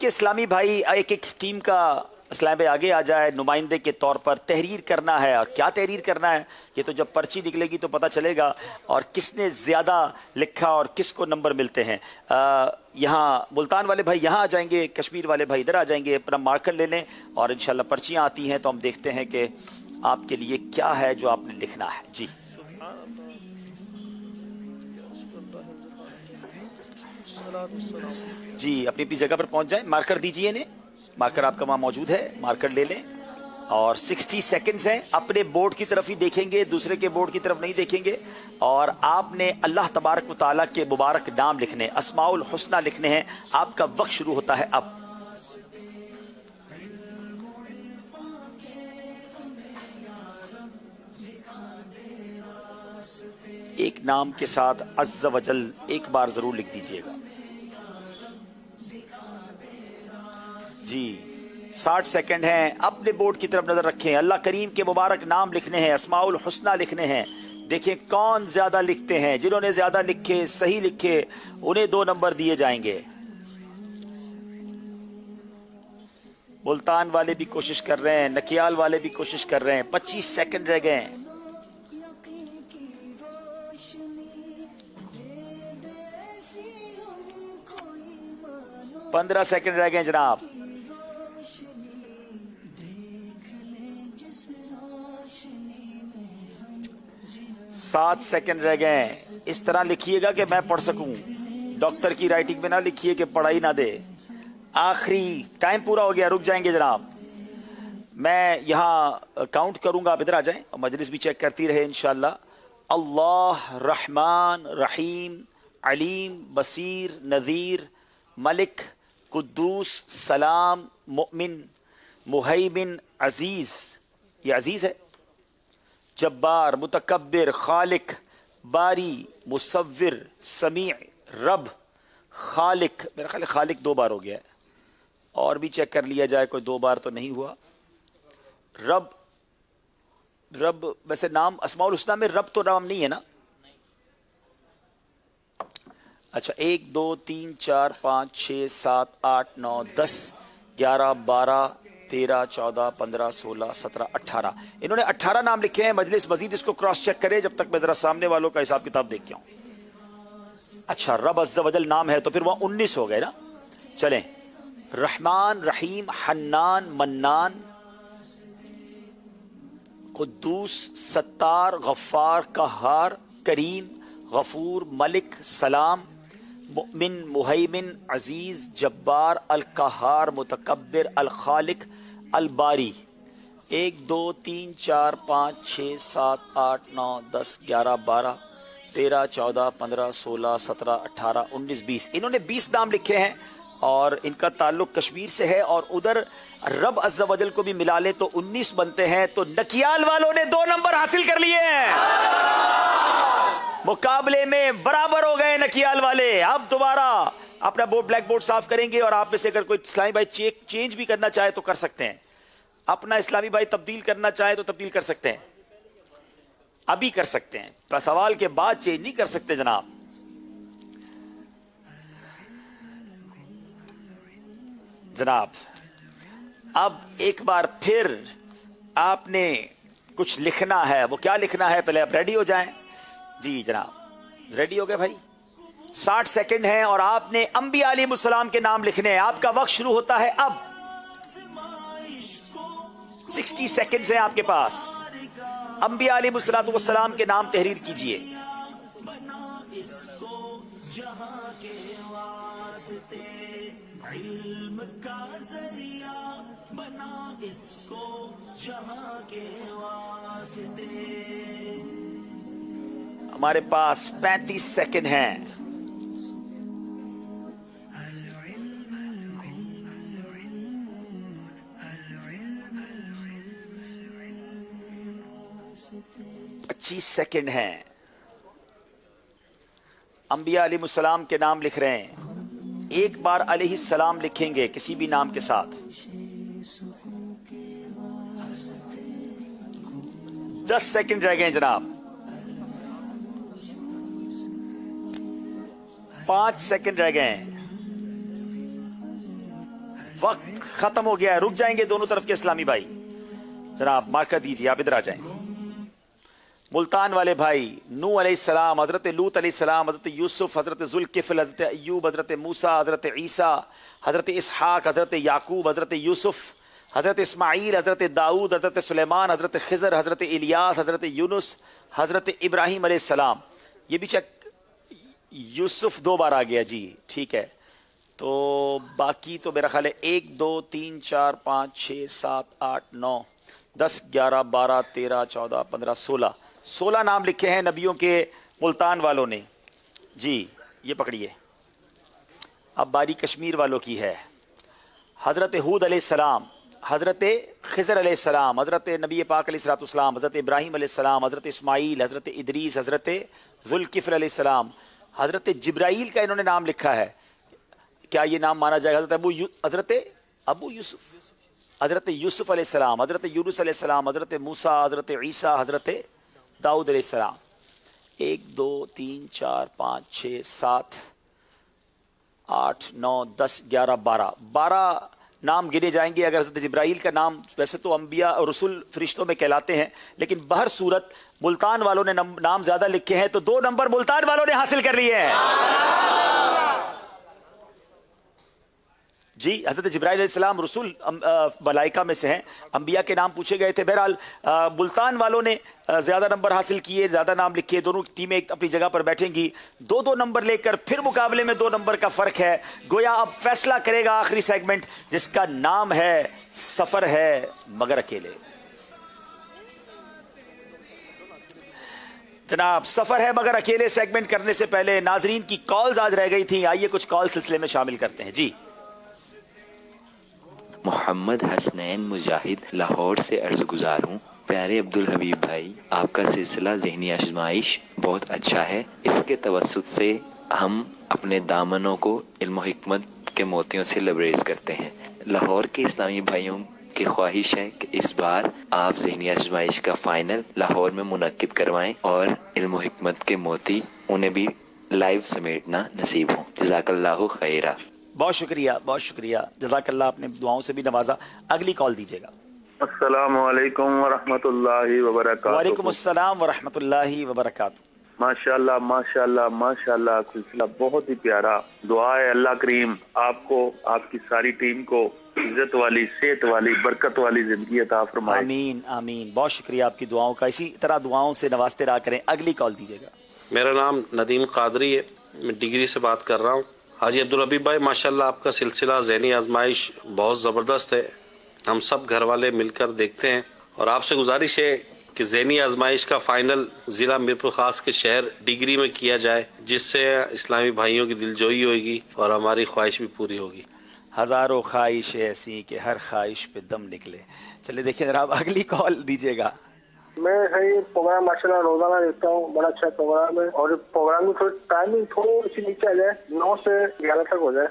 اسلامی بھائی ایک ایک ٹیم کا اسلام بھائی آگے آ جائے নুমাইندے کے طور پر تحریر کرنا ہے. اور کیا تحریر کرنا ہے یہ تو جب پرچی نکلے گی تو پتہ چلے گا اور کس نے زیادہ لکھا اور کس کو نمبر ملتے ہیں. یہاں ملتان والے بھائی یہاں آ جائیں گے, کشمیر والے بھائی ادھر آ جائیں گے, اپنا مارکر لے لیں اور انشاءاللہ پرچیاں آتی ہیں تو ہم دیکھتے ہیں کہ آپ کے لیے کیا ہے جو آپ نے لکھنا ہے. جی جی اپنی اپنی جگہ پر پہنچ جائیں, مارکر دیجئے انہیں, مارکر آپ کا وہاں موجود ہے, مارکر لے لیں. اور 60 سیکنڈز ہیں, اپنے بورڈ کی طرف ہی دیکھیں گے, دوسرے کے بورڈ کی طرف نہیں دیکھیں گے. اور آپ نے اللہ تبارک و تعالیٰ کے مبارک نام لکھنے, اسماء الحسنی لکھنے ہیں. آپ کا وقت شروع ہوتا ہے اب. ایک نام کے ساتھ عز و جل ایک بار ضرور لکھ دیجئے گا. جی 60 سیکنڈ ہیں, اپنے بورڈ کی طرف نظر رکھیں. اللہ کریم کے مبارک نام لکھنے ہیں, اسماء الحسنی لکھنے ہیں. دیکھیں کون زیادہ لکھتے ہیں. جنہوں نے زیادہ لکھے, صحیح لکھے, انہیں 2 نمبر دیے جائیں گے. ملتان والے بھی کوشش کر رہے ہیں, نکیال والے بھی کوشش کر رہے ہیں. 25 سیکنڈ رہ گئے ہیں. 15 سیکنڈ رہ گئے جناب. 7 سیکنڈ رہ گئے ہیں. اس طرح لکھیے گا کہ میں پڑھ سکوں. ڈاکٹر کی رائٹنگ میں نہ لکھیے کہ پڑھائی نہ دے. آخری ٹائم پورا ہو گیا, رک جائیں گے جناب. میں یہاں کاؤنٹ کروں گا, آپ ادھر آ جائیں اور مجلس بھی چیک کرتی رہے انشاءاللہ. اللہ رحمان رحیم علیم بصیر نذیر ملک قدوس سلام مؤمن مہیمن عزیز, یہ عزیز ہے, جبار متکبر خالق باری مصور سمیع رب خالق. میرا خیال خالق 2 بار ہو گیا ہے, اور بھی چیک کر لیا جائے, کوئی 2 بار تو نہیں ہوا. رب ویسے نام اسماء الحسنی میں رب تو نام نہیں ہے نا. اچھا 1 2 3 4 5 6 7 8 9 10 11 12 13 14 15 16 17 18. انہوں نے 18 نام لکھے ہیں. مجلس مزید اس کو کراس چیک کرے جب تک میں ذرا سامنے والوں کا حساب کتاب دیکھ کے آؤں. اچھا رب عز و جل نام ہے تو پھر وہ 19 ہو گئے نا. چلیں, رحمان رحیم حنان منان قدوس ستار غفار قہار کریم غفور ملک سلام مؤمن مہیمن عزیز جبار القہار متکبر الخالق الباری. 1 2 3 4 5 6 7 8 9 10 11 12 13 14 15 16 17 18 19 20. انہوں نے 20 نام لکھے ہیں اور ان کا تعلق کشمیر سے ہے. اور ادھر رب عز و جل کو بھی ملا لیں تو 19 بنتے ہیں. تو نکیال والوں نے 2 نمبر حاصل کر لیے ہیں, مقابلے میں برابر ہو گئے نکیال والے. اب دوبارہ اپنا بلیک بورڈ صاف کریں گے, اور آپ میں سے اگر کوئی اسلامی بھائی چینج بھی کرنا چاہے تو کر سکتے ہیں. اپنا اسلامی بھائی تبدیل کرنا چاہے تو تبدیل کر سکتے ہیں, ابھی کر سکتے ہیں. سوال کے بعد چینج نہیں کر سکتے جناب. جناب اب ایک بار پھر آپ نے کچھ لکھنا ہے. وہ کیا لکھنا ہے, پہلے آپ ریڈی ہو جائیں. جی جناب ریڈی ہو گئے بھائی. 60 سیکنڈ ہیں اور آپ نے انبیاء علیہ السلام کے نام لکھنے ہیں. آپ کا وقت شروع ہوتا ہے اب. 60 سیکنڈز ہیں آپ کے پاس. انبیاء علیہ السلام کے نام تحریر کیجئے. علم کا ذریعہ بنا اس کو جہاں کے واسطے. ہمارے پاس 35 سیکنڈ ہیں. پچیس سیکنڈ ہیں. انبیاء علیہ السلام کے نام لکھ رہے ہیں. ایک بار علیہ السلام لکھیں گے کسی بھی نام کے ساتھ. 10 سیکنڈ رہ گئے جناب. 5 سیکنڈ رہ گئے. وقت ختم ہو گیا ہے. رک جائیں گے دونوں طرف کے اسلامی بھائی. جناب مارکر دیجیے, آپ ادھر آ جائیں. ملتان والے بھائی, نوح علیہ السلام, حضرت لوط علیہ السلام, حضرت یوسف, حضرت ذوالکفل, حضرت ایوب, حضرت موسیٰ, حضرت عیسیٰ, حضرت اسحاق, حضرت یعقوب, حضرت یوسف, حضرت اسماعیل, حضرت داؤد, حضرت سلیمان, حضرت خضر, حضرت الیاس, حضرت یونس, حضرت ابراہیم علیہ السلام. یہ بھی چیک, یوسف 2 بار آ گیا جی, ٹھیک ہے. تو باقی تو میرا خیال ہے 1 2 3 4 5 6 7 8 9 10 11 12 13 14 15 16 نام لکھے ہیں نبیوں کے ملتان والوں نے جی. یہ پکڑیے. اب باری کشمیر والوں کی ہے. حضرت ہود علیہ السلام, حضرت خضر علیہ السلام, حضرت نبی پاک علیہ السلام, حضرت ابراہیم علیہ السلام, حضرت اسماعیل, حضرت ادریس, حضرت ذوالکفل علیہ السلام, حضرت جبرائیل کا انہوں نے نام لکھا ہے. کیا یہ نام مانا جائے گا؟ حضرت ابو یوسف, حضرت یوسف علیہ السلام, حضرت یونس علیہ السلام, حضرت موسیٰ, حضرت عیسیٰ, حضرت داؤد علیہ السلام. 1 2 3 4 5 6 7 8 9 10 11 12 نام گنے جائیں گے. اگر حضرت جبرائیل کا نام, ویسے تو انبیاء اور رسول فرشتوں میں کہلاتے ہیں, لیکن بہر صورت ملتان والوں نے نام زیادہ لکھے ہیں, تو 2 نمبر ملتان والوں نے حاصل کر لیے ہیں جی. حضرت جبرائیل علیہ السلام رسول ملائکہ میں سے ہیں, انبیاء کے نام پوچھے گئے تھے. بہرحال ملتان والوں نے زیادہ نمبر حاصل کیے, زیادہ نام لکھے. دونوں ٹیمیں اپنی جگہ پر بیٹھیں گی 2 نمبر لے کر. پھر مقابلے میں 2 نمبر کا فرق ہے. گویا اب فیصلہ کرے گا آخری سیگمنٹ, جس کا نام ہے سفر ہے مگر اکیلے. جناب سفر ہے مگر اکیلے سیگمنٹ کرنے سے پہلے ناظرین کی کالز آج رہ گئی تھیں, آئیے کچھ کال سلسلے میں شامل کرتے ہیں جی. محمد حسنین مجاہد لاہور سے عرض گزار ہوں. پیارے عبدالحبیب بھائی, آپ کا سلسلہ ذہنی آزمائش بہت اچھا ہے. اس کے توسط سے ہم اپنے دامنوں کو علم و حکمت کے موتیوں سے لبریز کرتے ہیں. لاہور کے اسلامی بھائیوں کی خواہش ہے کہ اس بار آپ ذہنی آزمائش کا فائنل لاہور میں منعقد کروائیں اور علم و حکمت کے موتی انہیں بھی لائیو سمیٹنا نصیب ہوں. جزاک اللہ خیرہ. بہت شکریہ, بہت شکریہ, جزاک اللہ, اپنے دعاؤں سے بھی نوازا. اگلی کال دیجیے گا. السلام علیکم ورحمۃ اللہ وبرکاتہ. وعلیکم السلام ورحمۃ اللہ وبرکاتہ. ماشاء اللہ ماشاء اللہ ماشاء اللہ, سلسلہ بہت ہی پیارا. دعا ہے اللہ کریم آپ کو, آپ کی ساری ٹیم کو عزت والی, صحت والی, برکت والی زندگی عطا فرمائے. آمین آمین. بہت شکریہ آپ کی دعاؤں کا, اسی طرح دعاؤں سے نوازتے رہا کریں. اگلی کال دیجیے گا. میرا نام ندیم قادری ہے, میں ڈگری سے بات کر رہا ہوں. حاجی عبدالحبیب بھائی, ماشاءاللہ آپ کا سلسلہ ذہنی آزمائش بہت زبردست ہے. ہم سب گھر والے مل کر دیکھتے ہیں, اور آپ سے گزارش ہے کہ ذہنی آزمائش کا فائنل ضلع میرپور خاص کے شہر ڈگری میں کیا جائے, جس سے اسلامی بھائیوں کی دلجوئی ہوگی اور ہماری خواہش بھی پوری ہوگی. ہزاروں خواہش ایسی کہ ہر خواہش پہ دم نکلے. چلے دیکھیں جناب, اگلی کال دیجیے گا. میں صحیح پروگرام ماشاء اللہ روزانہ دیکھتا ہوں, بڑا اچھا پروگرام ہے. اور پروگرام کی تھوڑی ٹائمنگ تھوڑی سی نیچے آ جائے, 9 سے 11 تک ہو جائے.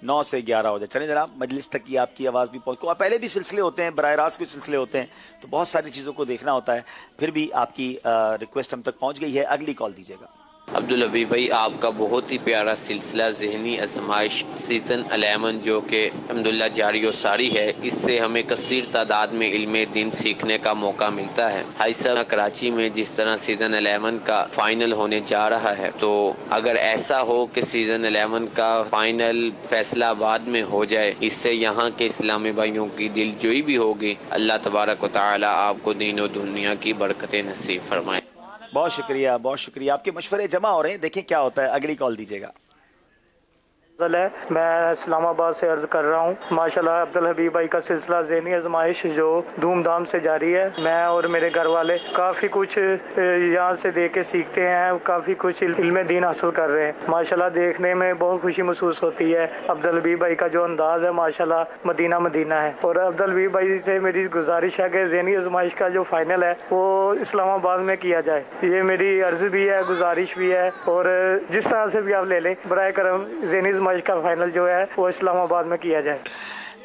9 سے 11 ہو جائے. چلیں جناب, مجلس تک کی آپ کی آواز بھی پہنچ. پہلے بھی سلسلے ہوتے ہیں, براہ راست بھی سلسلے ہوتے ہیں, تو بہت ساری چیزوں کو دیکھنا ہوتا ہے. پھر بھی آپ کی ریکویسٹ ہم تک پہنچ گئی ہے. اگلی کال دیجیے گا. عبدالحبیب بھائی, آپ کا بہت ہی پیارا سلسلہ ذہنی آزمائش سیزن 11 جو کہ الحمدللہ جاری و ساری ہے, اس سے ہمیں کثیر تعداد میں علم دین سیکھنے کا موقع ملتا ہے. بھائی صاحب, کراچی میں جس طرح سیزن 11 کا فائنل ہونے جا رہا ہے, تو اگر ایسا ہو کہ سیزن 11 کا فائنل فیصلہ آباد میں ہو جائے, اس سے یہاں کے اسلامی بھائیوں کی دلجوئی بھی ہوگی. اللہ تبارک و تعالی آپ کو دین و دنیا کی برکتیں نصیب فرمائے. بہت شکریہ, بہت شکریہ. آپ کے مشورے جمع ہو رہے ہیں, دیکھیں کیا ہوتا ہے. اگلی کال دیجیے گا. ہے. میں اسلام آباد سے عرض کر رہا ہوں. ماشاءاللہ عبدالحبیب بھائی کا سلسلہ ذہنی آزمائش جو دھوم دھام سے جاری ہے. میں اور میرے گھر والے کافی کچھ یہاں سے دیکھ کے سیکھتے ہیں, کافی کچھ علم دین حاصل کر رہے ہیں. ماشاءاللہ دیکھنے میں بہت خوشی محسوس ہوتی ہے. عبدالحبیب بھائی کا جو انداز ہے ماشاءاللہ مدینہ مدینہ ہے. اور عبدالحبیب بھائی سے میری گزارش ہے کہ ذہنی آزمائش کا جو فائنل ہے وہ اسلام آباد میں کیا جائے. یہ میری عرض بھی ہے, گزارش بھی ہے, اور جس طرح سے بھی آپ لے لیں, برائے کرم ذہنی کا فائنل جو ہے وہ اسلام آباد میں کیا جائے.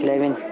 11